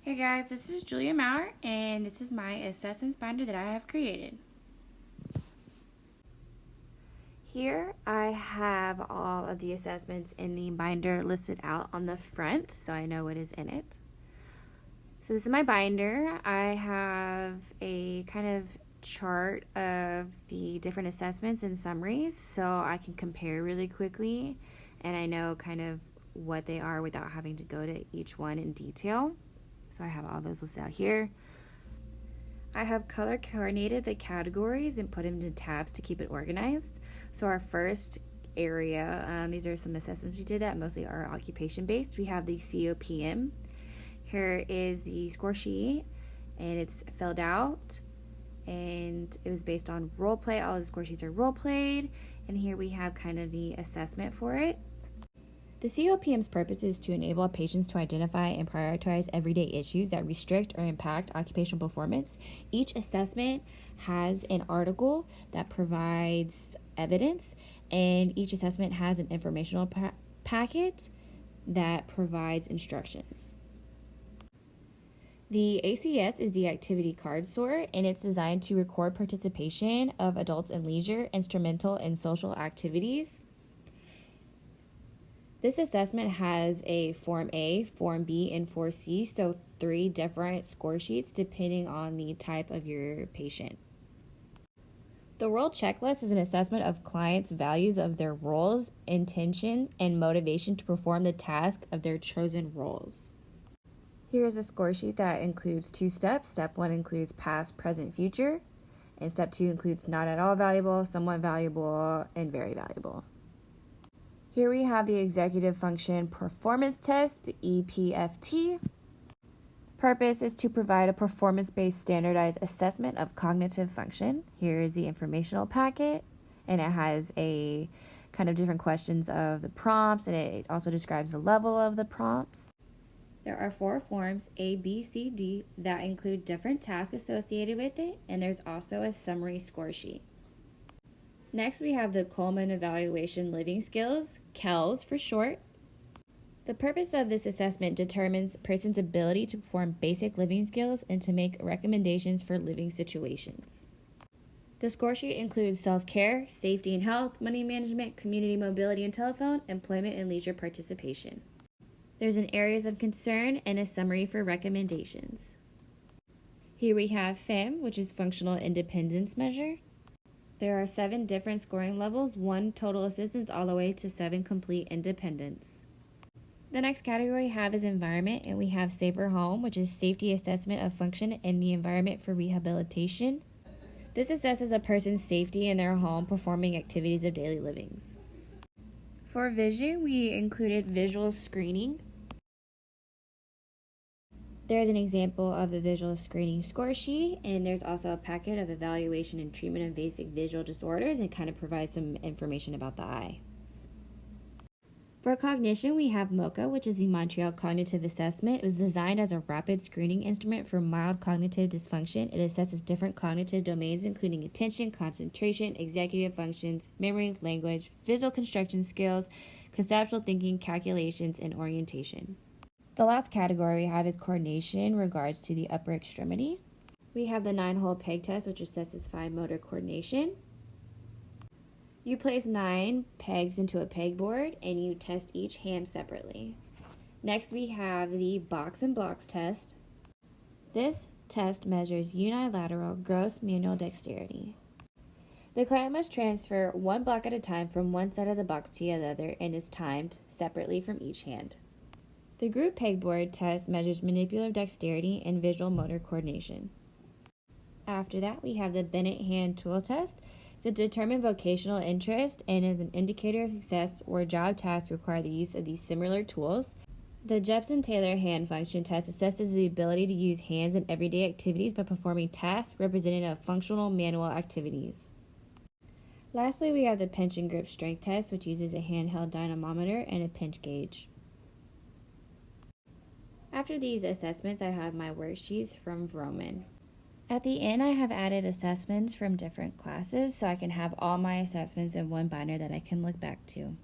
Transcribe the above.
Hey guys, this is Julia Maurer, and this is my assessments binder that I have created. Here I have all of the assessments in the binder listed out on the front, so I know what is in it. So this is my binder. I have a kind of chart of the different assessments and summaries, so I can compare really quickly, and I know kind of what they are without having to go to each one in detail. So I have all those listed out here. I have color coordinated the categories and put them into tabs to keep it organized. So our first area, these are some assessments we did that mostly are occupation based. We have the COPM. Here is the score sheet, and it's filled out, and it was based on role play. All of the score sheets are role played, and here we have kind of the assessment for it. The COPM's purpose is to enable patients to identify and prioritize everyday issues that restrict or impact occupational performance. Each assessment has an article that provides evidence, and each assessment has an informational packet that provides instructions. The ACS is the activity card sort, and it's designed to record participation of adults in leisure, instrumental, and social activities. This assessment has a Form A, Form B, and 4C, so 3 different score sheets depending on the type of your patient. The role checklist is an assessment of clients' values of their roles, intention, and motivation to perform the task of their chosen roles. Here's a score sheet that includes 2 steps. Step 1 includes past, present, future, and step 2 includes not at all valuable, somewhat valuable, and very valuable. Here we have the executive function performance test, the EPFT. The purpose is to provide a performance-based standardized assessment of cognitive function. Here is the informational packet, and it has a kind of different questions of the prompts, and it also describes the level of the prompts. There are 4 forms, A, B, C, D, that include different tasks associated with it, and there's also a summary score sheet. Next, we have the Coleman Evaluation Living Skills, CELS for short. The purpose of this assessment determines a person's ability to perform basic living skills and to make recommendations for living situations. The score sheet includes self-care, safety and health, money management, community mobility and telephone, employment and leisure participation. There's an areas of concern and a summary for recommendations. Here we have FIM, which is Functional Independence Measure. There are 7 different scoring levels, 1 total assistance all the way to 7 complete independence. The next category we have is environment, and we have Safer Home, which is safety assessment of function in the environment for rehabilitation. This assesses a person's safety in their home performing activities of daily livings. For vision, we included visual screening. There's an example of the visual screening score sheet, and there's also a packet of evaluation and treatment of basic visual disorders, and kind of provides some information about the eye. For cognition, we have MoCA, which is the Montreal Cognitive Assessment. It was designed as a rapid screening instrument for mild cognitive dysfunction. It assesses different cognitive domains, including attention, concentration, executive functions, memory, language, visual construction skills, conceptual thinking, calculations, and orientation. The last category we have is coordination in regards to the upper extremity. We have the 9-hole peg test, which assesses fine motor coordination. You place 9 pegs into a pegboard, and you test each hand separately. Next, we have the box and blocks test. This test measures unilateral gross manual dexterity. The client must transfer 1 block at a time from one side of the box to the other and is timed separately from each hand. The group pegboard test measures manipulative dexterity and visual motor coordination. After that, we have the Bennett hand tool test. To determine vocational interest and is an indicator of success where job tasks require the use of these similar tools. The Jepson-Taylor hand function test assesses the ability to use hands in everyday activities by performing tasks representative of functional manual activities. Lastly, we have the pinch and grip strength test, which uses a handheld dynamometer and a pinch gauge. After these assessments, I have my worksheets from Vroman. At the end, I have added assessments from different classes so I can have all my assessments in one binder that I can look back to.